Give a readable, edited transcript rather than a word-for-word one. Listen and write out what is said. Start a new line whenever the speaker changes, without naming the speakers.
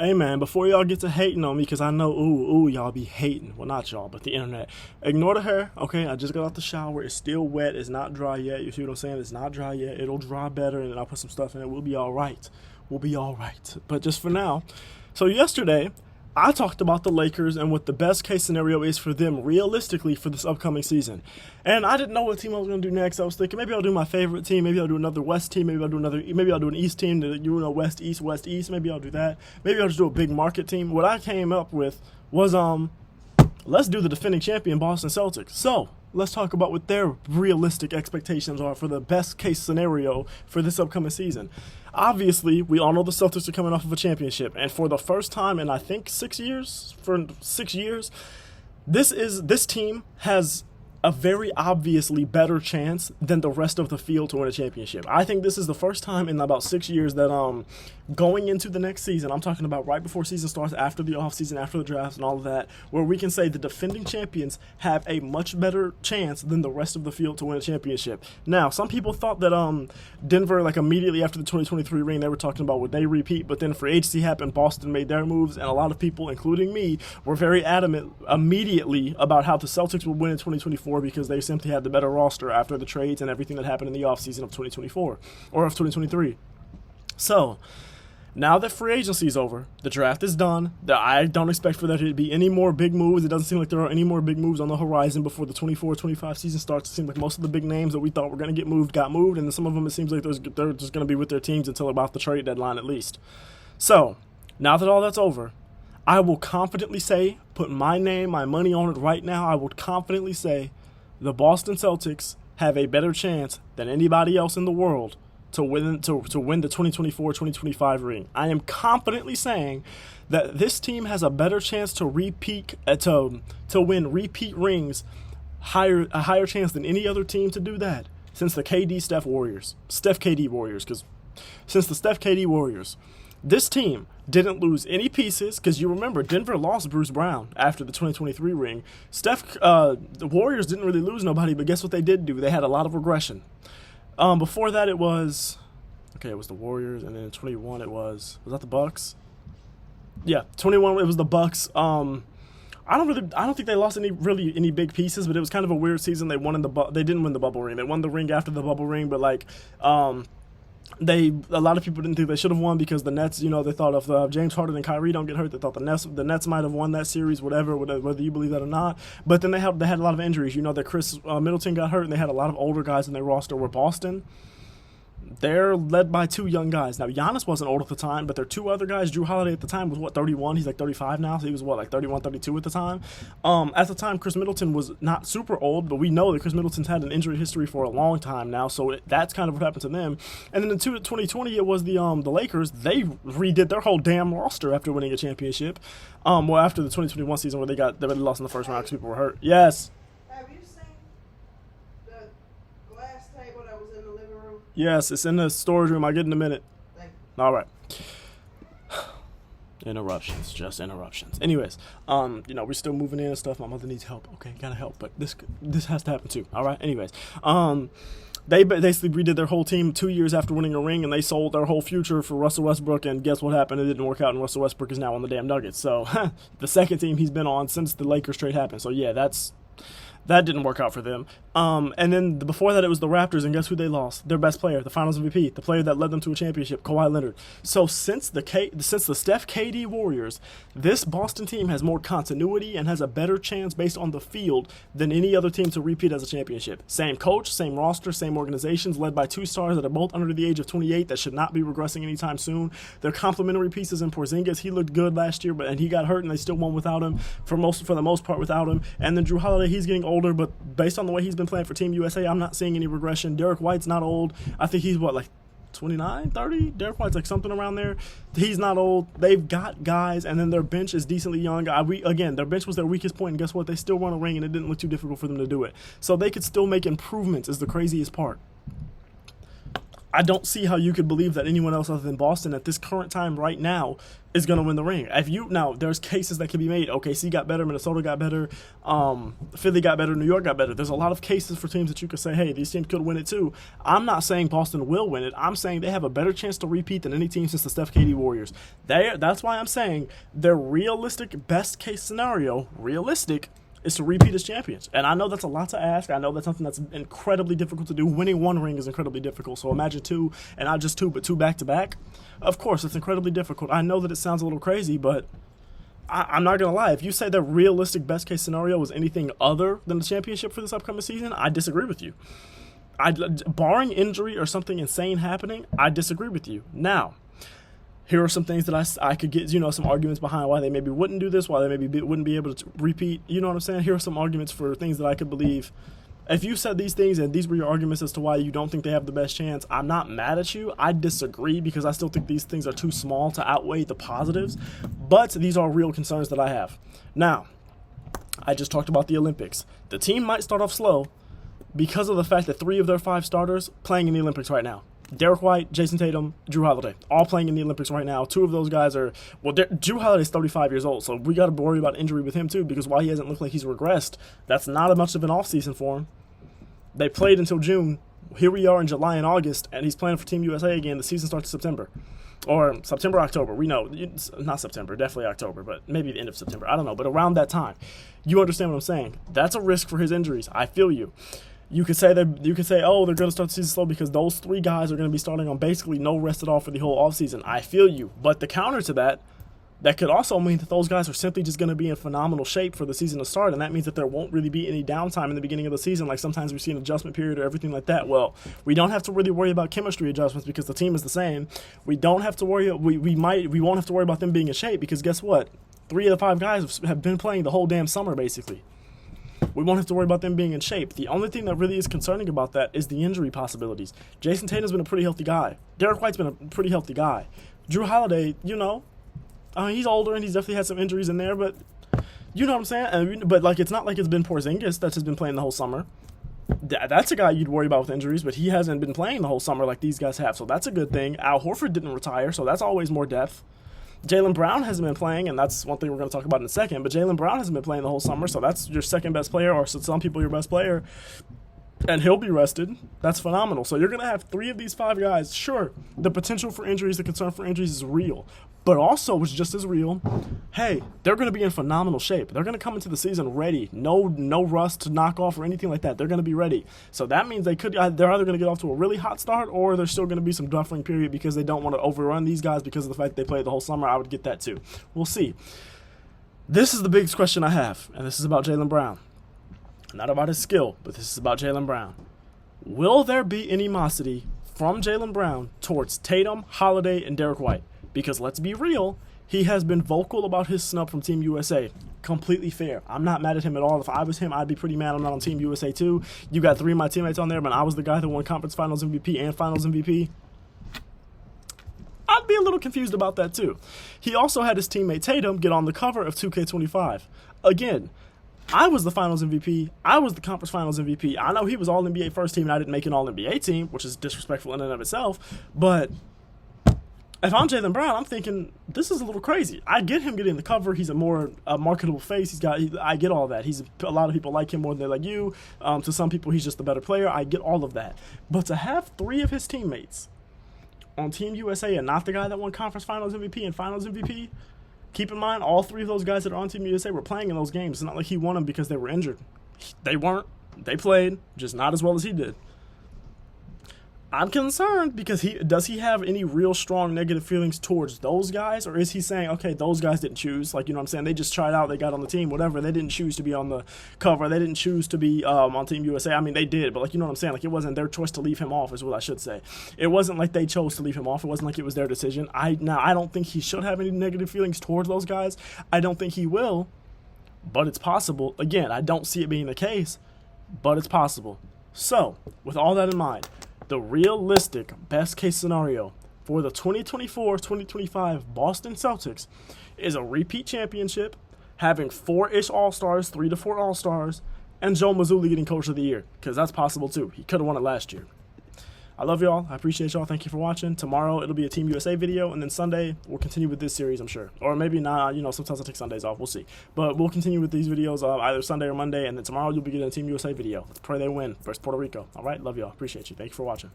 Hey man, before y'all get to hating on me, because I know, ooh, y'all be hating. Well, not y'all, but the internet. Ignore the hair, okay? I just got out the shower. It's still wet. It's not dry yet. You see what I'm saying? It's not dry yet. It'll dry better, and then I'll put some stuff in it. We'll be all right. We'll be all right. But just for now. So yesterday, I talked about the Lakers and what the best case scenario is for them realistically for this upcoming season. And I didn't know what team I was going to do next. I was thinking maybe I'll do my favorite team. Maybe I'll do another West team. Maybe I'll do an East team. West, East. Maybe I'll do that. Maybe I'll just do a big market team. What I came up with was let's do the defending champion Boston Celtics. So let's talk about what their realistic expectations are for the best case scenario for this upcoming season. Obviously, we all know the Celtics are coming off of a championship, and for the first time in I think 6 years, this team has a very obviously better chance than the rest of the field to win a championship. I think this is the first time in about 6 years that going into the next season, I'm talking about right before season starts, after the offseason, after the draft and all of that, where we can say the defending champions have a much better chance than the rest of the field to win a championship. Now, some people thought that Denver, like immediately after the 2023 ring, they were talking about would they repeat, but then free agency happened, Boston made their moves, and a lot of people, including me, were very adamant immediately about how the Celtics would win in 2024 because they simply had the better roster after the trades and everything that happened in the offseason of 2024 or of 2023. So, now that free agency is over, the draft is done. I don't expect for there to be any more big moves. It doesn't seem like there are any more big moves on the horizon before the 24-25 season starts. It seems like most of the big names that we thought were going to get moved got moved, and then some of them it seems like they're just going to be with their teams until about the trade deadline at least. So, now that all that's over, I will confidently say, put my name, my money on it right now, I would confidently say the Boston Celtics have a better chance than anybody else in the world to win the 2024-2025 ring. I am confidently saying that this team has a better chance to win repeat rings, a higher chance than any other team to do that since the Steph KD Warriors. Because since the Steph KD Warriors, this team didn't lose any pieces, because you remember Denver lost Bruce Brown after the 2023 ring. The Warriors didn't really lose nobody, but guess what they did do? They had a lot of regression. Before that it was the Warriors, and then in 21 was that the Bucks? Yeah, 21 it was the Bucks. I don't think they lost any big pieces, but it was kind of a weird season. They didn't win the bubble ring. They won the ring after the bubble ring, but a lot of people didn't think they should have won because the Nets, they thought if James Harden and Kyrie don't get hurt, they thought the Nets might have won that series, whether you believe that or not. But then they had a lot of injuries. That Chris Middleton got hurt, and they had a lot of older guys in their roster. Where Boston, they're led by two young guys. Now, Giannis wasn't old at the time, but their two other guys, Drew Holiday at the time was, 31? He's like 35 now, so he was, 31, 32 at the time? At the time, Chris Middleton was not super old, but we know that Chris Middleton's had an injury history for a long time now, so that's kind of what happened to them. And then in 2020, it was the Lakers. They redid their whole damn roster after winning a championship. After the 2021 season where they lost in the first round because people were hurt. Yes. Yes, it's in the storage room. I'll get in a minute. All right. Interruptions, just interruptions. Anyways, we're still moving in and stuff. My mother needs help. Okay, gotta help, but this has to happen too. All right. Anyways, they basically redid their whole team 2 years after winning a ring, and they sold their whole future for Russell Westbrook. And guess what happened? It didn't work out, and Russell Westbrook is now on the damn Nuggets. So the second team he's been on since the Lakers trade happened. So yeah, that didn't work out for them. And then before that, it was the Raptors, and guess who they lost? Their best player, the Finals MVP, the player that led them to a championship, Kawhi Leonard. So since the Steph KD Warriors, this Boston team has more continuity and has a better chance based on the field than any other team to repeat as a championship. Same coach, same roster, same organizations, led by two stars that are both under the age of 28 that should not be regressing anytime soon. They're complementary pieces in Porzingis. He looked good last year, and he got hurt, and they still won without him, for the most part without him. And then Drew Holiday, he's getting older, but based on the way he's been playing for Team USA, I'm not seeing any regression. Derek White's not old. I think he's 29, 30? Derek White's like something around there. He's not old. They've got guys, and then their bench is decently young. Their bench was their weakest point, and guess what? They still won a ring, and it didn't look too difficult for them to do it. So they could still make improvements is the craziest part. I don't see how you could believe that anyone else other than Boston at this current time right now is going to win the ring. Now, there's cases that can be made. OKC got better, Minnesota got better, Philly got better, New York got better. There's a lot of cases for teams that you could say, hey, these teams could win it too. I'm not saying Boston will win it. I'm saying they have a better chance to repeat than any team since the Steph KD Warriors. That's why I'm saying their realistic best case scenario, is to repeat as champions. And I know that's a lot to ask. I know that's something that's incredibly difficult to do. Winning one ring is incredibly difficult. So imagine two, and not just two, but two back-to-back. Of course, it's incredibly difficult. I know that it sounds a little crazy, but I'm not going to lie. If you say the realistic best-case scenario was anything other than the championship for this upcoming season, I disagree with you. Barring injury or something insane happening, I disagree with you. Now, here are some things that I could get, some arguments behind why they maybe wouldn't do this, why they maybe wouldn't be able to repeat. You know what I'm saying? Here are some arguments for things that I could believe. If you said these things and these were your arguments as to why you don't think they have the best chance, I'm not mad at you. I disagree because I still think these things are too small to outweigh the positives. But these are real concerns that I have. Now, I just talked about the Olympics. The team might start off slow because of the fact that 3 of their 5 starters playing in the Olympics right now. Derek White, Jason Tatum, Drew Holiday, all playing in the Olympics right now. 2 of those guys are, Drew Holiday's 35 years old, so we got to worry about injury with him too, because while he hasn't looked like he's regressed, that's not much of an offseason for him. They played until June. Here we are in July and August, and he's playing for Team USA again. The season starts in September. Or September, October. We know. It's not September, definitely October, but maybe the end of September. I don't know, but around that time. You understand what I'm saying. That's a risk for his injuries. I feel you. You could say, oh, they're going to start the season slow because those 3 guys are going to be starting on basically no rest at all for the whole offseason. I feel you. But the counter to that could also mean that those guys are simply just going to be in phenomenal shape for the season to start, and that means that there won't really be any downtime in the beginning of the season, like sometimes we see an adjustment period or everything like that. Well, we don't have to really worry about chemistry adjustments because the team is the same. We don't have to worry. We won't have to worry about them being in shape because guess what? 3 of the 5 guys have been playing the whole damn summer basically. We won't have to worry about them being in shape. The only thing that really is concerning about that is the injury possibilities. Jason Tatum's been a pretty healthy guy. Derek White's been a pretty healthy guy. Drew Holiday, he's older and he's definitely had some injuries in there, but you know what I'm saying? But it's not like it's been Porzingis that's just been playing the whole summer. That's a guy you'd worry about with injuries, but he hasn't been playing the whole summer like these guys have, so that's a good thing. Al Horford didn't retire, so that's always more depth. Jaylen Brown hasn't been playing, and that's one thing we're going to talk about in a second, but Jaylen Brown hasn't been playing the whole summer, so that's your second best player, or some people your best player, and he'll be rested. That's phenomenal. So you're going to have 3 of these 5 guys. Sure, the potential for injuries, the concern for injuries is real, but also it's just as real. Hey, they're going to be in phenomenal shape. They're going to come into the season ready. No rust to knock off or anything like that. They're going to be ready. So that means they're either going to get off to a really hot start, or there's still going to be some buffering period because they don't want to overrun these guys because of the fact they played the whole summer. I would get that too. We'll see. This is the biggest question I have, and this is about Jaylen Brown. Not about his skill, but this is about Jaylen Brown. Will there be animosity from Jaylen Brown towards Tatum, Holiday, and Derek White? Because let's be real, he has been vocal about his snub from Team USA. Completely fair. I'm not mad at him at all. If I was him, I'd be pretty mad I'm not on Team USA too. You got 3 of my teammates on there, but I was the guy that won Conference Finals MVP and Finals MVP. I'd be a little confused about that too. He also had his teammate Tatum get on the cover of 2K25. Again, I was the Finals MVP. I was the Conference Finals MVP. I know he was All-NBA first team and I didn't make an All-NBA team, which is disrespectful in and of itself, but if I'm Jaylen Brown, I'm thinking, this is a little crazy. I get him getting the cover. He's a more marketable face. I get all that. A lot of people like him more than they like you. To some people, he's just a better player. I get all of that. But to have 3 of his teammates on Team USA and not the guy that won Conference Finals MVP and Finals MVP, keep in mind, all 3 of those guys that are on Team USA were playing in those games. It's not like he won them because they were injured. They weren't. They played, just not as well as he did. I'm concerned because does he have any real strong negative feelings towards those guys, or is he saying, okay, those guys didn't choose, like, you know what I'm saying, they just tried out, they got on the team, whatever, they didn't choose to be on the cover, they didn't choose to be on Team USA. I mean, they did, but like, you know what I'm saying, like, it wasn't their choice to leave him off is what I should say. It wasn't like they chose to leave him off. It wasn't like it was their decision. I don't think he should have any negative feelings towards those guys. I don't think he will, but it's possible. Again, I don't see it being the case, but it's possible. So, with all that in mind, the realistic best case scenario for the 2024-2025 Boston Celtics is a repeat championship, having 4-ish All-Stars, 3 to 4 All-Stars, and Joe Mazzulla getting Coach of the Year, because that's possible too. He could have won it last year. I love y'all. I appreciate y'all. Thank you for watching. Tomorrow it'll be a Team USA video, and then Sunday we'll continue with this series, I'm sure. Or maybe not. You know, sometimes I take Sundays off. We'll see. But we'll continue with these videos either Sunday or Monday, and then tomorrow you'll be getting a Team USA video. Let's pray they win versus Puerto Rico. All right? Love y'all. Appreciate you. Thank you for watching.